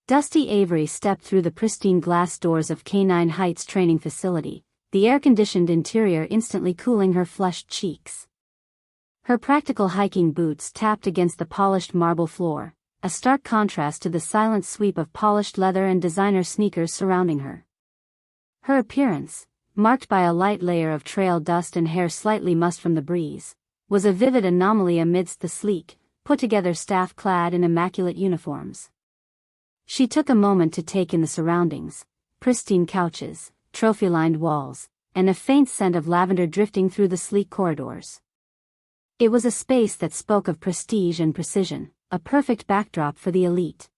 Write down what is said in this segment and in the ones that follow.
Dusty Avery stepped through the pristine glass doors of Canine Heights training facility, the air-conditioned interior instantly cooling her flushed cheeks. Her practical hiking boots tapped against the polished marble floor, a stark contrast to the silent sweep of polished leather and designer sneakers surrounding her. Her appearance, marked by a light layer of trail dust and hair slightly mussed from the breeze, was a vivid anomaly amidst the sleek, put-together staff clad in immaculate uniforms. She took a moment to take in the surroundings: pristine couches, trophy-lined walls, and a faint scent of lavender drifting through the sleek corridors. It was a space that spoke of prestige and precision, a perfect backdrop for the elite.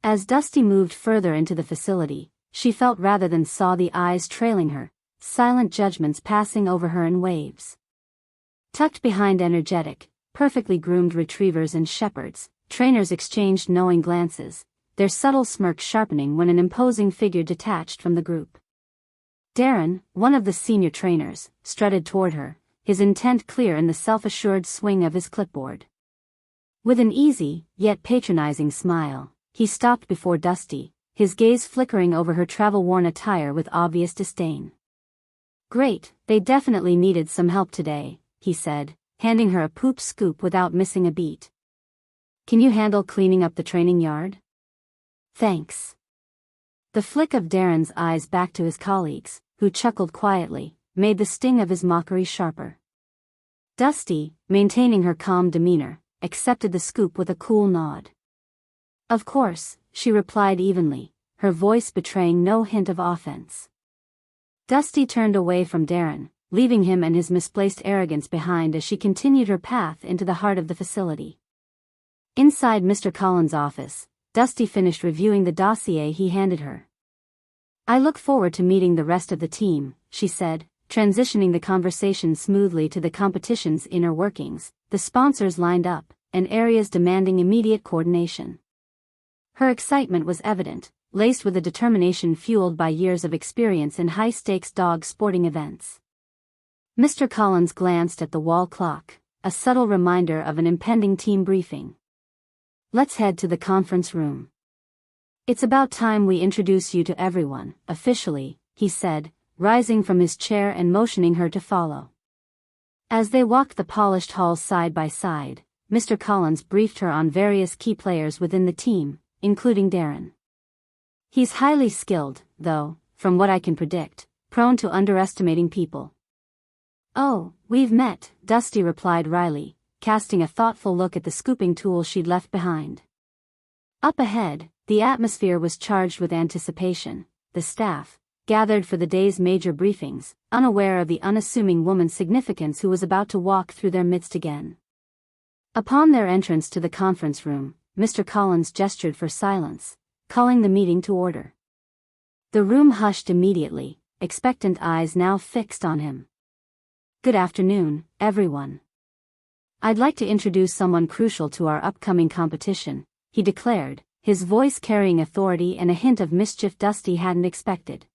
As Dusty moved further into the facility, she felt rather than saw the eyes trailing her, silent judgments passing over her in waves. Tucked behind energetic, perfectly groomed retrievers and shepherds, trainers exchanged knowing glances, their subtle smirks sharpening when an imposing figure detached from the group. Darren, one of the senior trainers, strutted toward her, his intent clear in the self-assured swing of his clipboard. With an easy, yet patronizing smile, he stopped before Dusty, his gaze flickering over her travel-worn attire with obvious disdain. "Great, they definitely needed some help today," he said, handing her a poop scoop without missing a beat. "Can you handle cleaning up the training yard?" "Thanks." The flick of Darren's eyes back to his colleagues, who chuckled quietly, made the sting of his mockery sharper. Dusty, maintaining her calm demeanor, accepted the scoop with a cool nod. "Of course," she replied evenly, her voice betraying no hint of offense. Dusty turned away from Darren, leaving him and his misplaced arrogance behind as she continued her path into the heart of the facility. Inside Mr. Collins' office, Dusty finished reviewing the dossier he handed her. "I look forward to meeting the rest of the team," she said, transitioning the conversation smoothly to the competition's inner workings, the sponsors lined up, and areas demanding immediate coordination. Her excitement was evident, laced with a determination fueled by years of experience in high-stakes dog sporting events. Mr. Collins glanced at the wall clock, a subtle reminder of an impending team briefing. "Let's head to the conference room. It's about time we introduce you to everyone, officially," he said, rising from his chair and motioning her to follow. As they walked the polished halls side by side, Mr. Collins briefed her on various key players within the team, including Darren. "He's highly skilled, though, from what I can predict, prone to underestimating people." "Oh, we've met," Dusty replied wryly, casting a thoughtful look at the scooping tool she'd left behind. Up ahead, the atmosphere was charged with anticipation, the staff, gathered for the day's major briefings, unaware of the unassuming woman's significance who was about to walk through their midst again. Upon their entrance to the conference room, Mr. Collins gestured for silence, calling the meeting to order. The room hushed immediately, expectant eyes now fixed on him. "Good afternoon, everyone. I'd like to introduce someone crucial to our upcoming competition," he declared, his voice carrying authority and a hint of mischief Dusty hadn't expected.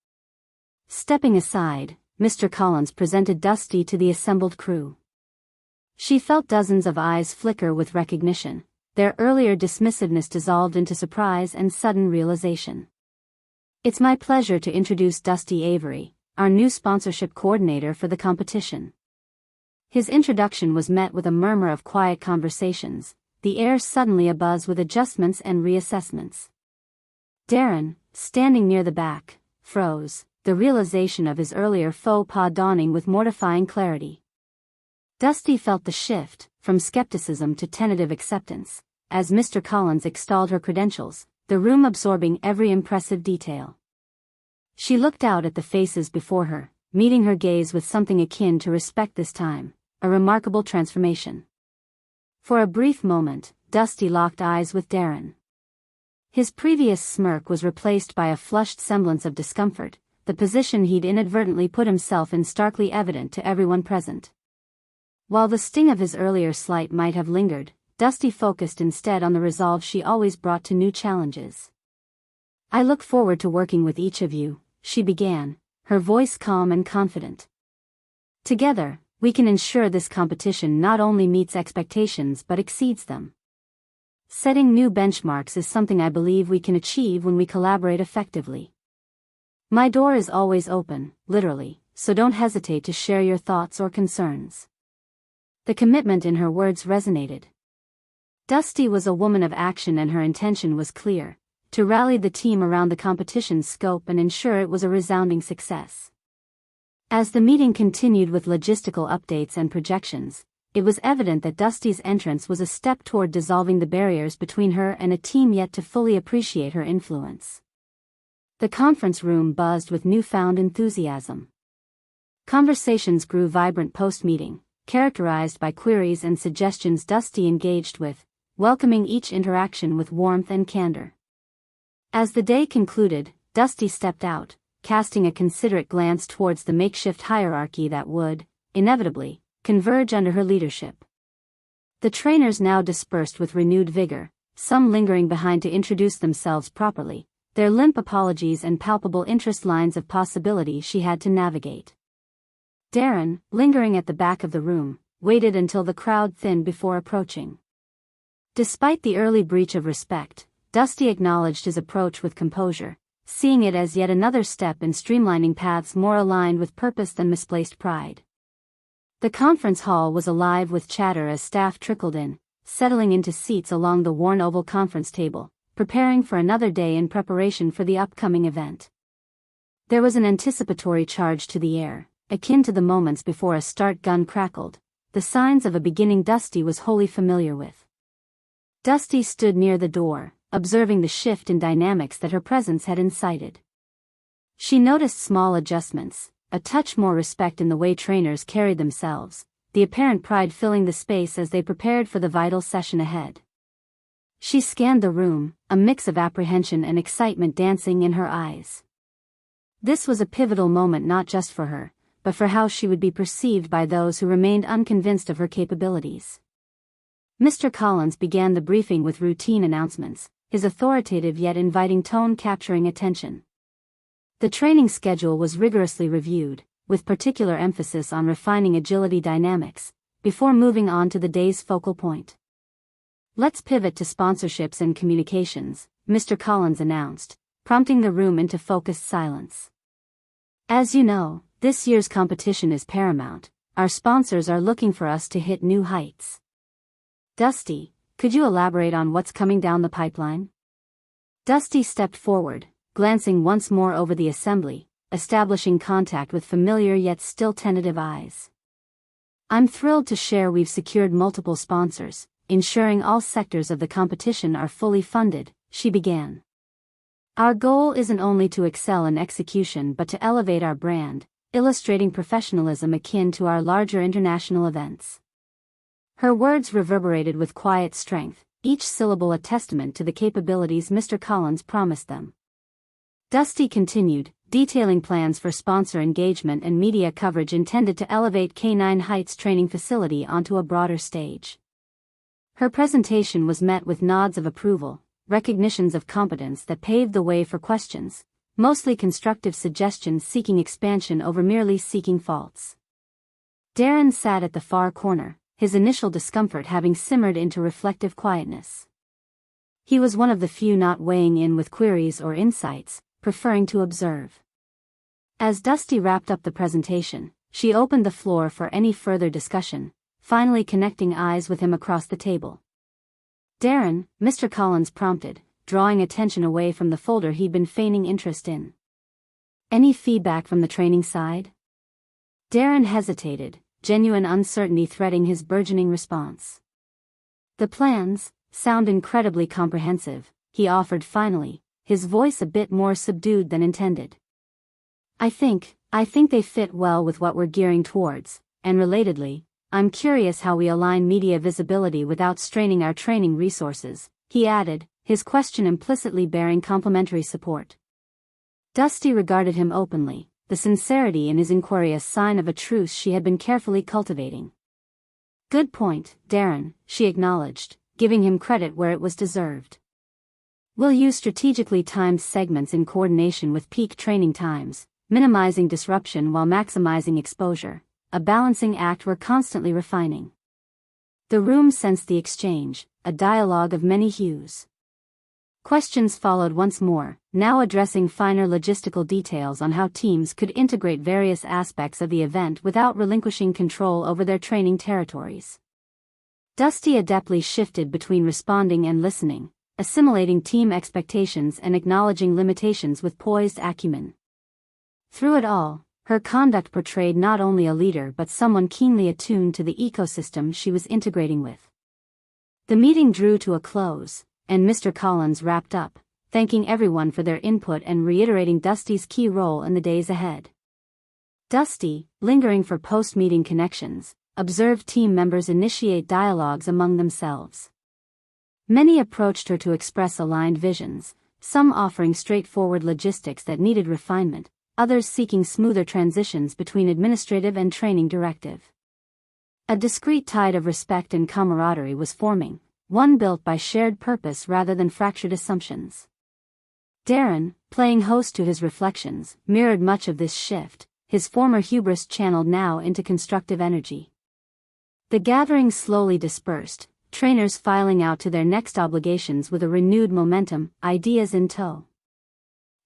Stepping aside, Mr. Collins presented Dusty to the assembled crew. She felt dozens of eyes flicker with recognition, their earlier dismissiveness dissolved into surprise and sudden realization. "It's my pleasure to introduce Dusty Avery, our new sponsorship coordinator for the competition." His introduction was met with a murmur of quiet conversations, the air suddenly abuzz with adjustments and reassessments. Darren, standing near the back, froze, the realization of his earlier faux pas dawning with mortifying clarity. Dusty felt the shift, from skepticism to tentative acceptance, as Mr. Collins extolled her credentials, the room absorbing every impressive detail. She looked out at the faces before her, meeting her gaze with something akin to respect this time, a remarkable transformation. For a brief moment, Dusty locked eyes with Darren. His previous smirk was replaced by a flushed semblance of discomfort, the position he'd inadvertently put himself in starkly evident to everyone present. While the sting of his earlier slight might have lingered, Dusty focused instead on the resolve she always brought to new challenges. "I look forward to working with each of you," she began, her voice calm and confident. "Together, we can ensure this competition not only meets expectations but exceeds them." Setting new benchmarks is something I believe we can achieve when we collaborate effectively. My door is always open, literally, so don't hesitate to share your thoughts or concerns. The commitment in her words resonated. Dusty was a woman of action and her intention was clear: to rally the team around the competition's scope and ensure it was a resounding success. As the meeting continued with logistical updates and projections, it was evident that Dusty's entrance was a step toward dissolving the barriers between her and a team yet to fully appreciate her influence. The conference room buzzed with newfound enthusiasm. Conversations grew vibrant post-meeting, characterized by queries and suggestions Dusty engaged with, welcoming each interaction with warmth and candor. As the day concluded, Dusty stepped out, casting a considerate glance towards the makeshift hierarchy that would, inevitably, converge under her leadership. The trainers now dispersed with renewed vigor, some lingering behind to introduce themselves properly, their limp apologies and palpable interest lines of possibility she had to navigate. Darren, lingering at the back of the room, waited until the crowd thinned before approaching. Despite the early breach of respect, Dusty acknowledged his approach with composure, seeing it as yet another step in streamlining paths more aligned with purpose than misplaced pride. The conference hall was alive with chatter as staff trickled in, settling into seats along the worn oval conference table, preparing for another day in preparation for the upcoming event. There was an anticipatory charge to the air, akin to the moments before a start gun crackled, the signs of a beginning Dusty was wholly familiar with. Dusty stood near the door, observing the shift in dynamics that her presence had incited. She noticed small adjustments, a touch more respect in the way trainers carried themselves, the apparent pride filling the space as they prepared for the vital session ahead. She scanned the room, a mix of apprehension and excitement dancing in her eyes. This was a pivotal moment not just for her, but for how she would be perceived by those who remained unconvinced of her capabilities. Mr. Collins began the briefing with routine announcements, his authoritative yet inviting tone capturing attention. The training schedule was rigorously reviewed, with particular emphasis on refining agility dynamics, before moving on to the day's focal point. "Let's pivot to sponsorships and communications," Mr. Collins announced, prompting the room into focused silence. "As you know, this year's competition is paramount. Our sponsors are looking for us to hit new heights. Dusty, could you elaborate on what's coming down the pipeline?" Dusty stepped forward, glancing once more over the assembly, establishing contact with familiar yet still tentative eyes. "I'm thrilled to share we've secured multiple sponsors, ensuring all sectors of the competition are fully funded," she began. "Our goal isn't only to excel in execution but to elevate our brand, illustrating professionalism akin to our larger international events." Her words reverberated with quiet strength, each syllable a testament to the capabilities Mr. Collins promised them. Dusty continued, detailing plans for sponsor engagement and media coverage intended to elevate K9 Heights training facility onto a broader stage. Her presentation was met with nods of approval, recognitions of competence that paved the way for questions, mostly constructive suggestions seeking expansion over merely seeking faults. Darren sat at the far corner, his initial discomfort having simmered into reflective quietness. He was one of the few not weighing in with queries or insights, preferring to observe. As Dusty wrapped up the presentation, she opened the floor for any further discussion, finally connecting eyes with him across the table. "Darren," Mr. Collins prompted, drawing attention away from the folder he'd been feigning interest in. "Any feedback from the training side?" Darren hesitated, genuine uncertainty threading his burgeoning response. "The plans sound incredibly comprehensive," he offered finally, his voice a bit more subdued than intended. I think they fit well with what we're gearing towards, and relatedly, I'm curious how we align media visibility without straining our training resources," he added, his question implicitly bearing complimentary support. Dusty regarded him openly, the sincerity in his inquiry a sign of a truce she had been carefully cultivating. "Good point, Darren," she acknowledged, giving him credit where it was deserved. "We'll use strategically timed segments in coordination with peak training times, minimizing disruption while maximizing exposure, a balancing act we're constantly refining." The room sensed the exchange, a dialogue of many hues. Questions followed once more, now addressing finer logistical details on how teams could integrate various aspects of the event without relinquishing control over their training territories. Dusty adeptly shifted between responding and listening, assimilating team expectations and acknowledging limitations with poised acumen. Through it all, her conduct portrayed not only a leader but someone keenly attuned to the ecosystem she was integrating with. The meeting drew to a close, and Mr. Collins wrapped up, thanking everyone for their input and reiterating Dusty's key role in the days ahead. Dusty, lingering for post-meeting connections, observed team members initiate dialogues among themselves. Many approached her to express aligned visions, some offering straightforward logistics that needed refinement, others seeking smoother transitions between administrative and training directive. A discreet tide of respect and camaraderie was forming, one built by shared purpose rather than fractured assumptions. Darren, playing host to his reflections, mirrored much of this shift, his former hubris channeled now into constructive energy. The gathering slowly dispersed, trainers filing out to their next obligations with a renewed momentum, ideas in tow.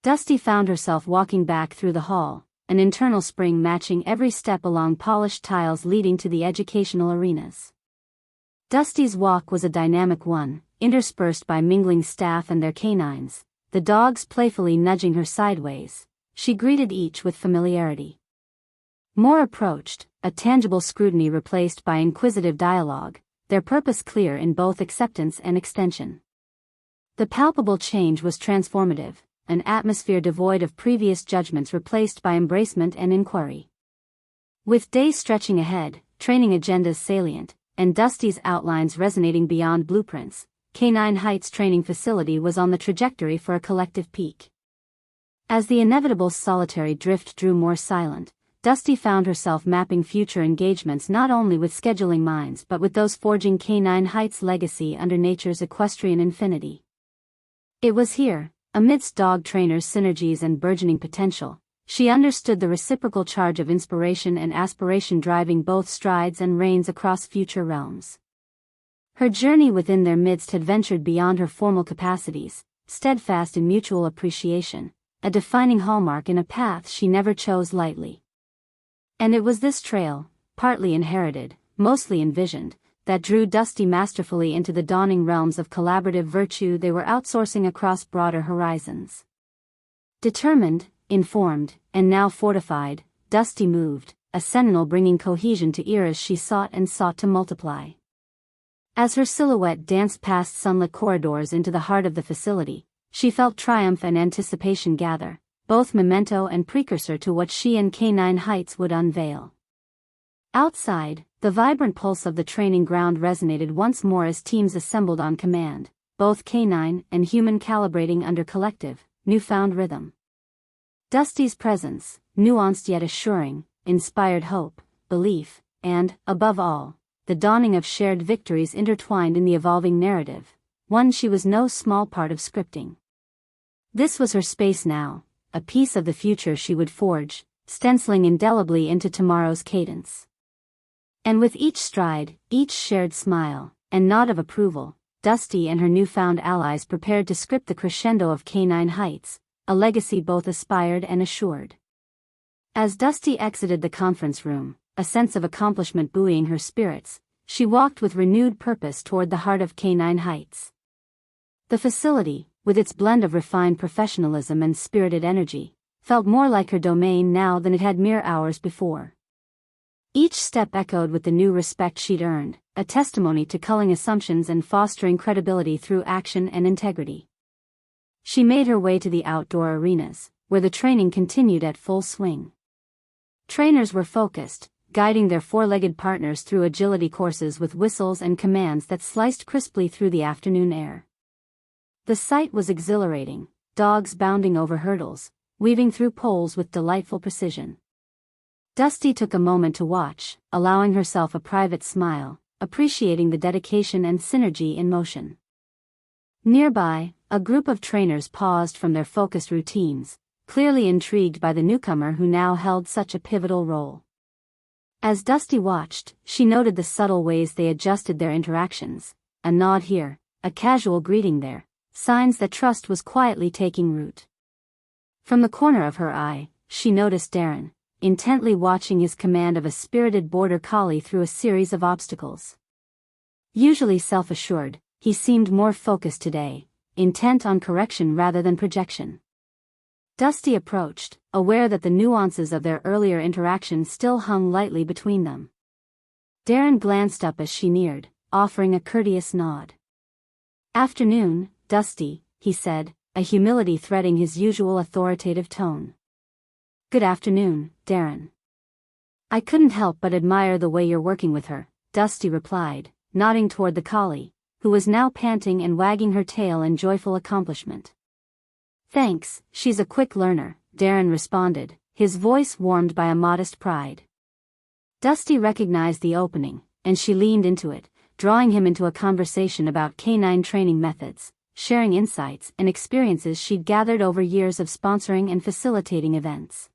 Dusty found herself walking back through the hall, an internal spring matching every step along polished tiles leading to the educational arenas. Dusty's walk was a dynamic one, interspersed by mingling staff and their canines, the dogs playfully nudging her sideways. She greeted each with familiarity. More approached, a tangible scrutiny replaced by inquisitive dialogue, their purpose clear in both acceptance and extension. The palpable change was transformative, an atmosphere devoid of previous judgments replaced by embracement and inquiry. With days stretching ahead, training agendas salient, and Dusty's outlines resonating beyond blueprints, K9 Heights Training Facility was on the trajectory for a collective peak. As the inevitable solitary drift drew more silent, Dusty found herself mapping future engagements not only with scheduling minds but with those forging K9 Heights' legacy under nature's equestrian infinity. It was here, amidst dog trainers' synergies and burgeoning potential, she understood the reciprocal charge of inspiration and aspiration driving both strides and reins across future realms. Her journey within their midst had ventured beyond her formal capacities, steadfast in mutual appreciation, a defining hallmark in a path she never chose lightly. And it was this trail, partly inherited, mostly envisioned, that drew Dusty masterfully into the dawning realms of collaborative virtue they were outsourcing across broader horizons. Determined, informed, and now fortified, Dusty moved, a sentinel bringing cohesion to eras she sought to multiply. As her silhouette danced past sunlit corridors into the heart of the facility, she felt triumph and anticipation gather, both memento and precursor to what she and K9 Heights would unveil. Outside, the vibrant pulse of the training ground resonated once more as teams assembled on command, both K9 and human calibrating under collective, newfound rhythm. Dusty's presence, nuanced yet assuring, inspired hope, belief, and, above all, the dawning of shared victories intertwined in the evolving narrative, one she was no small part of scripting. This was her space now, a piece of the future she would forge, stenciling indelibly into tomorrow's cadence. And with each stride, each shared smile, and nod of approval, Dusty and her newfound allies prepared to script the crescendo of K9 Heights, a legacy both aspired and assured. As Dusty exited the conference room, a sense of accomplishment buoying her spirits, she walked with renewed purpose toward the heart of K9 Heights. The facility, with its blend of refined professionalism and spirited energy, felt more like her domain now than it had mere hours before. Each step echoed with the new respect she'd earned, a testimony to culling assumptions and fostering credibility through action and integrity. She made her way to the outdoor arenas, where the training continued at full swing. Trainers were focused, guiding their four-legged partners through agility courses with whistles and commands that sliced crisply through the afternoon air. The sight was exhilarating, dogs bounding over hurdles, weaving through poles with delightful precision. Dusty took a moment to watch, allowing herself a private smile, appreciating the dedication and synergy in motion. Nearby, a group of trainers paused from their focused routines, clearly intrigued by the newcomer who now held such a pivotal role. As Dusty watched, she noted the subtle ways they adjusted their interactions, a nod here, a casual greeting there, signs that trust was quietly taking root. From the corner of her eye, she noticed Darren, intently watching his command of a spirited border collie through a series of obstacles. Usually self-assured, he seemed more focused today, intent on correction rather than projection. Dusty approached, aware that the nuances of their earlier interaction still hung lightly between them. Darren glanced up as she neared, offering a courteous nod. "Afternoon, Dusty," he said, a humility threading his usual authoritative tone. "Good afternoon, Darren." "I couldn't help but admire the way you're working with her," Dusty replied, nodding toward the collie, who was now panting and wagging her tail in joyful accomplishment. "Thanks, she's a quick learner," Darren responded, his voice warmed by a modest pride. Dusty recognized the opening, and she leaned into it, drawing him into a conversation about canine training methods, sharing insights and experiences she'd gathered over years of sponsoring and facilitating events.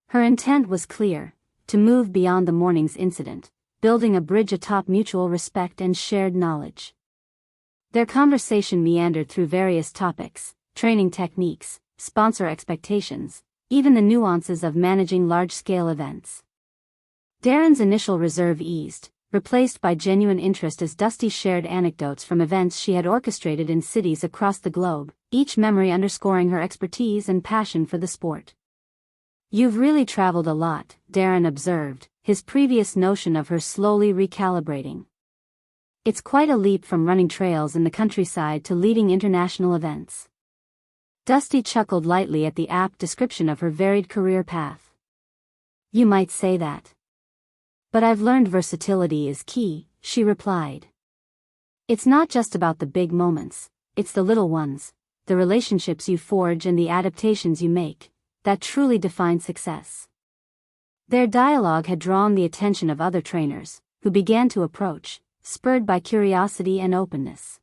Her intent was clear: to move beyond the morning's incident, building a bridge atop mutual respect and shared knowledge. Their conversation meandered through various topics: training techniques, sponsor expectations, even the nuances of managing large-scale events. Darren's initial reserve eased, replaced by genuine interest as Dusty shared anecdotes from events she had orchestrated in cities across the globe, each memory underscoring her expertise and passion for the sport. "You've really traveled a lot," Darren observed, his previous notion of her slowly recalibrating. "It's quite a leap from running trails in the countryside to leading international events." Dusty chuckled lightly at the apt description of her varied career path. "You might say that. But I've learned versatility is key," she replied. "It's not just about the big moments, it's the little ones, the relationships you forge and the adaptations you make, that truly define success." Their dialogue had drawn the attention of other trainers, who began to approach, spurred by curiosity and openness.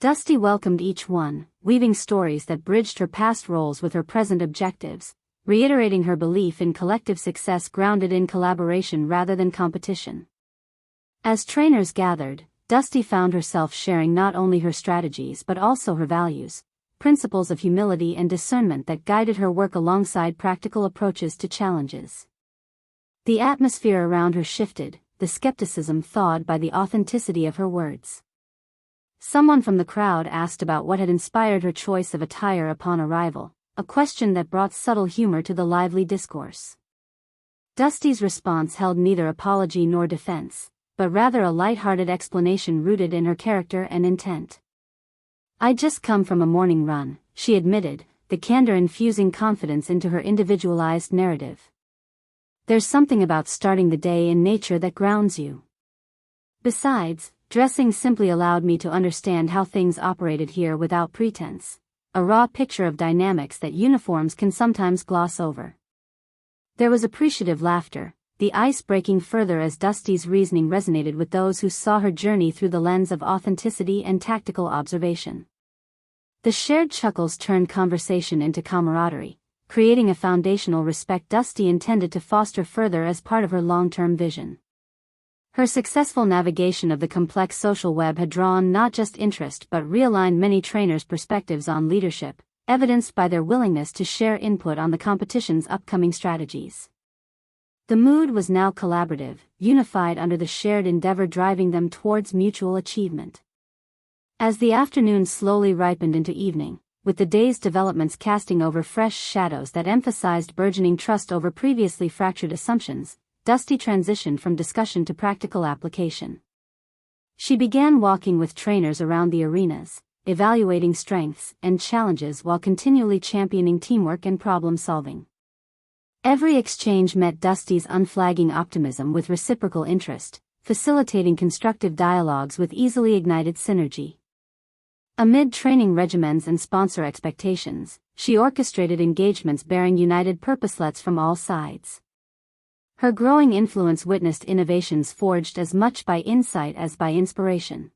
Dusty welcomed each one, weaving stories that bridged her past roles with her present objectives, reiterating her belief in collective success grounded in collaboration rather than competition. As trainers gathered, Dusty found herself sharing not only her strategies but also her values, principles of humility and discernment that guided her work alongside practical approaches to challenges. The atmosphere around her shifted, the skepticism thawed by the authenticity of her words. Someone from the crowd asked about what had inspired her choice of attire upon arrival, a question that brought subtle humor to the lively discourse. Dusty's response held neither apology nor defense, but rather a light-hearted explanation rooted in her character and intent. "I'd just come from a morning run," she admitted, the candor infusing confidence into her individualized narrative. "There's something about starting the day in nature that grounds you. Besides, dressing simply allowed me to understand how things operated here without pretense, a raw picture of dynamics that uniforms can sometimes gloss over." There was appreciative laughter, the ice breaking further as Dusty's reasoning resonated with those who saw her journey through the lens of authenticity and tactical observation. The shared chuckles turned conversation into camaraderie, creating a foundational respect Dusty intended to foster further as part of her long-term vision. Her successful navigation of the complex social web had drawn not just interest but realigned many trainers' perspectives on leadership, evidenced by their willingness to share input on the competition's upcoming strategies. The mood was now collaborative, unified under the shared endeavor driving them towards mutual achievement. As the afternoon slowly ripened into evening, with the day's developments casting over fresh shadows that emphasized burgeoning trust over previously fractured assumptions, Dusty transitioned from discussion to practical application. She began walking with trainers around the arenas, evaluating strengths and challenges while continually championing teamwork and problem-solving. Every exchange met Dusty's unflagging optimism with reciprocal interest, facilitating constructive dialogues with easily ignited synergy. Amid training regimens and sponsor expectations, she orchestrated engagements bearing united purposelets from all sides. Her growing influence witnessed innovations forged as much by insight as by inspiration.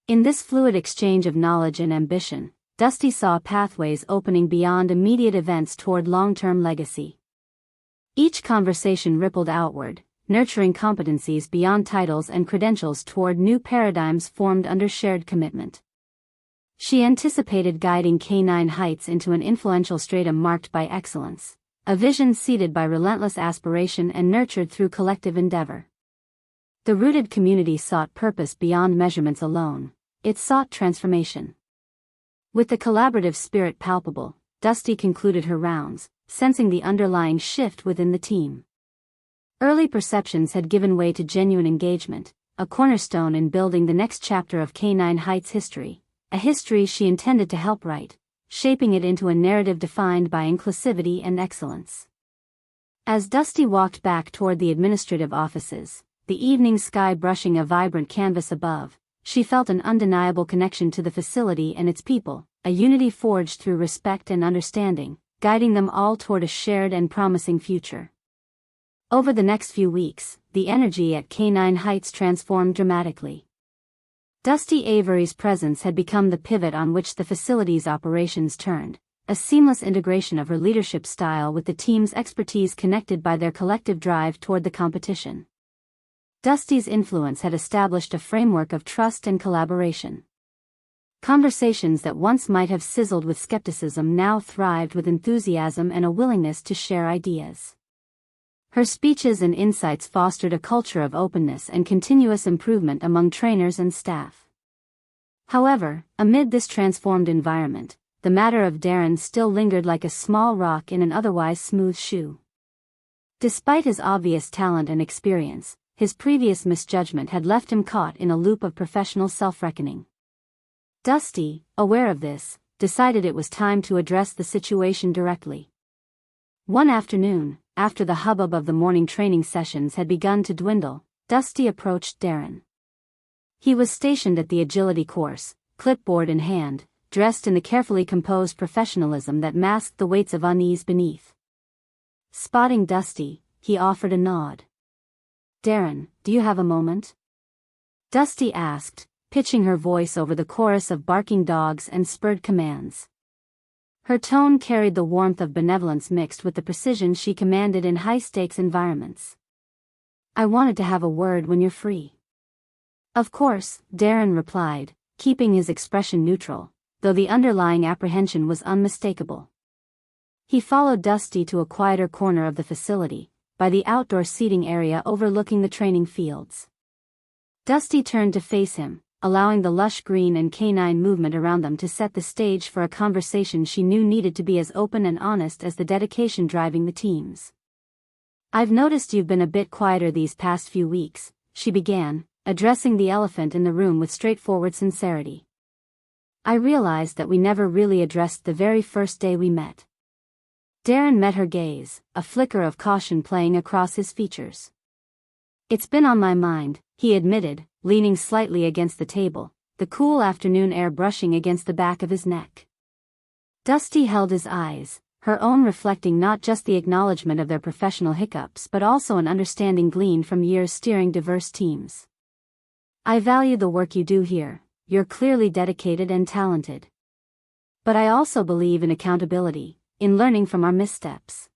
In this fluid exchange of knowledge and ambition, Dusty saw pathways opening beyond immediate events toward long-term legacy. Each conversation rippled outward, nurturing competencies beyond titles and credentials toward new paradigms formed under shared commitment. She anticipated guiding K9 Heights into an influential stratum marked by excellence, a vision seeded by relentless aspiration and nurtured through collective endeavor. The rooted community sought purpose beyond measurements alone, it sought transformation. With the collaborative spirit palpable, Dusty concluded her rounds, sensing the underlying shift within the team. Early perceptions had given way to genuine engagement, a cornerstone in building the next chapter of K9 Heights history, a history she intended to help write, shaping it into a narrative defined by inclusivity and excellence. As Dusty walked back toward the administrative offices, the evening sky brushing a vibrant canvas above, she felt an undeniable connection to the facility and its people, a unity forged through respect and understanding, guiding them all toward a shared and promising future. Over the next few weeks, the energy at K9 Heights transformed dramatically. Dusty Avery's presence had become the pivot on which the facility's operations turned, a seamless integration of her leadership style with the team's expertise connected by their collective drive toward the competition. Dusty's influence had established a framework of trust and collaboration. Conversations that once might have sizzled with skepticism now thrived with enthusiasm and a willingness to share ideas. Her speeches and insights fostered a culture of openness and continuous improvement among trainers and staff. However, amid this transformed environment, the matter of Darren still lingered like a small rock in an otherwise smooth shoe. Despite his obvious talent and experience, his previous misjudgment had left him caught in a loop of professional self-reckoning. Dusty, aware of this, decided it was time to address the situation directly. One afternoon, after the hubbub of the morning training sessions had begun to dwindle, Dusty approached Darren. He was stationed at the agility course, clipboard in hand, dressed in the carefully composed professionalism that masked the weights of unease beneath. Spotting Dusty, he offered a nod. "Darren, do you have a moment?" Dusty asked, pitching her voice over the chorus of barking dogs and spurred commands. Her tone carried the warmth of benevolence mixed with the precision she commanded in high-stakes environments. "I wanted to have a word when you're free." "Of course," Darren replied, keeping his expression neutral, though the underlying apprehension was unmistakable. He followed Dusty to a quieter corner of the facility, by the outdoor seating area overlooking the training fields. Dusty turned to face him, allowing the lush green and canine movement around them to set the stage for a conversation she knew needed to be as open and honest as the dedication driving the teams. "I've noticed you've been a bit quieter these past few weeks," she began, addressing the elephant in the room with straightforward sincerity. "I realized that we never really addressed the very first day we met." Darren met her gaze, a flicker of caution playing across his features. "It's been on my mind," he admitted, leaning slightly against the table, the cool afternoon air brushing against the back of his neck. Dusty held his eyes, her own reflecting not just the acknowledgement of their professional hiccups but also an understanding gleaned from years steering diverse teams. "I value the work you do here, you're clearly dedicated and talented. But I also believe in accountability, in learning from our missteps."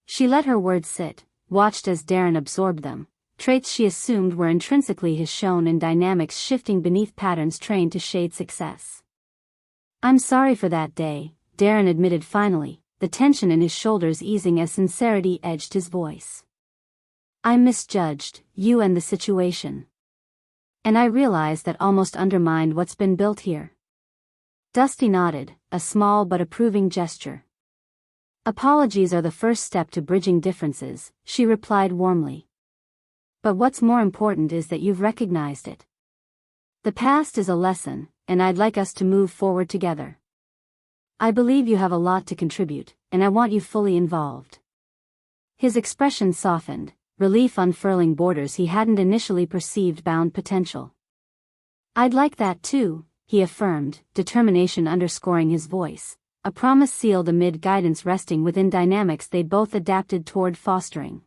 She let her words sit, watched as Darren absorbed them, traits she assumed were intrinsically his shown in dynamics shifting beneath patterns trained to shade success. "I'm sorry for that day," Darren admitted finally, the tension in his shoulders easing as sincerity edged his voice. "I misjudged you and the situation. And I realized that almost undermined what's been built here." Dusty nodded, a small but approving gesture. "Apologies are the first step to bridging differences," she replied warmly. "But what's more important is that you've recognized it. The past is a lesson, and I'd like us to move forward together. I believe you have a lot to contribute, and I want you fully involved." His expression softened, relief unfurling borders he hadn't initially perceived bound potential. "I'd like that too," he affirmed, determination underscoring his voice, a promise sealed amid guidance resting within dynamics they'd both adapted toward fostering.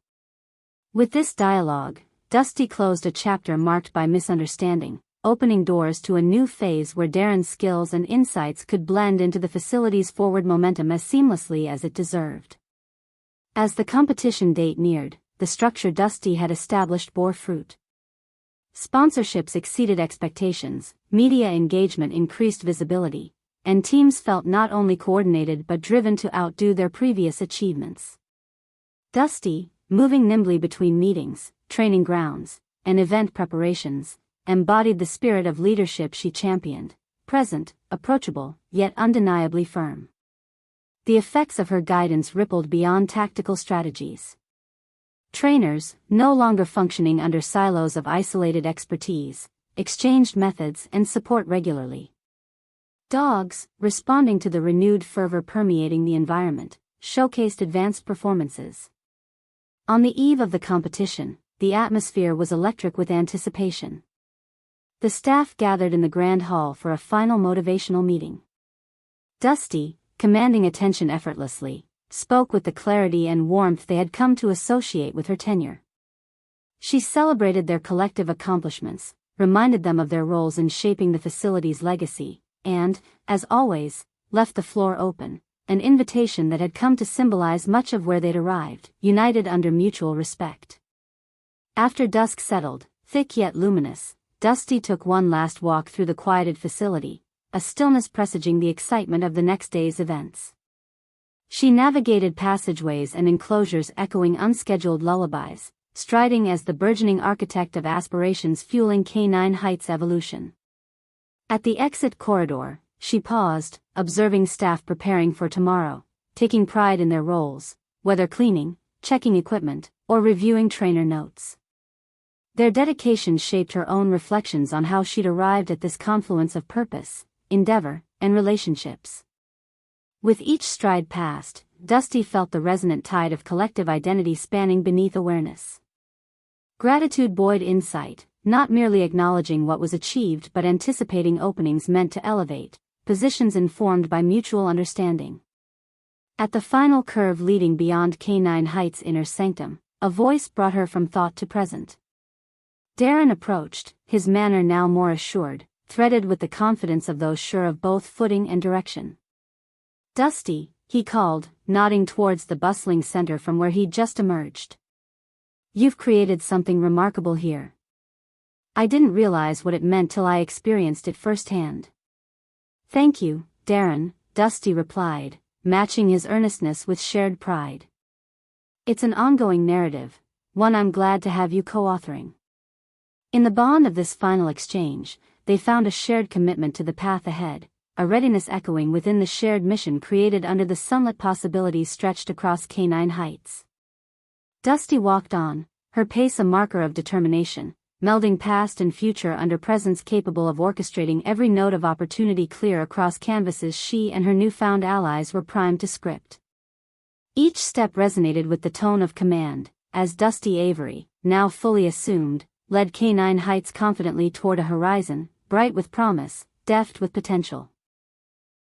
With this dialogue, Dusty closed a chapter marked by misunderstanding, opening doors to a new phase where Darren's skills and insights could blend into the facility's forward momentum as seamlessly as it deserved. As the competition date neared, the structure Dusty had established bore fruit. Sponsorships exceeded expectations, media engagement increased visibility, and teams felt not only coordinated but driven to outdo their previous achievements. Dusty, moving nimbly between meetings, training grounds, and event preparations, embodied the spirit of leadership she championed, present, approachable, yet undeniably firm. The effects of her guidance rippled beyond tactical strategies. Trainers, no longer functioning under silos of isolated expertise, exchanged methods and support regularly. Dogs, responding to the renewed fervor permeating the environment, showcased advanced performances. On the eve of the competition, the atmosphere was electric with anticipation. The staff gathered in the grand hall for a final motivational meeting. Dusty, commanding attention effortlessly, spoke with the clarity and warmth they had come to associate with her tenure. She celebrated their collective accomplishments, reminded them of their roles in shaping the facility's legacy, and, as always, left the floor open, an invitation that had come to symbolize much of where they'd arrived, united under mutual respect. After dusk settled, thick yet luminous, Dusty took one last walk through the quieted facility, a stillness presaging the excitement of the next day's events. She navigated passageways and enclosures echoing unscheduled lullabies, striding as the burgeoning architect of aspirations fueling K9 Heights' evolution. At the exit corridor, she paused, observing staff preparing for tomorrow, taking pride in their roles, whether cleaning, checking equipment, or reviewing trainer notes. Their dedication shaped her own reflections on how she'd arrived at this confluence of purpose, endeavor, and relationships. With each stride past, Dusty felt the resonant tide of collective identity spanning beneath awareness. Gratitude buoyed insight, not merely acknowledging what was achieved but anticipating openings meant to elevate, positions informed by mutual understanding. At the final curve leading beyond K9 Heights' inner sanctum, a voice brought her from thought to present. Darren approached, his manner now more assured, threaded with the confidence of those sure of both footing and direction. "Dusty," he called, nodding towards the bustling center from where he'd just emerged. "You've created something remarkable here. I didn't realize what it meant till I experienced it firsthand." "Thank you, Darren," Dusty replied, matching his earnestness with shared pride. "It's an ongoing narrative, one I'm glad to have you co-authoring." In the bond of this final exchange, they found a shared commitment to the path ahead, a readiness echoing within the shared mission created under the sunlit possibilities stretched across K9 Heights. Dusty walked on, her pace a marker of determination, melding past and future under presence capable of orchestrating every note of opportunity clear across canvases she and her newfound allies were primed to script. Each step resonated with the tone of command, as Dusty Avery, now fully assumed, led K9 Heights confidently toward a horizon, bright with promise, deft with potential.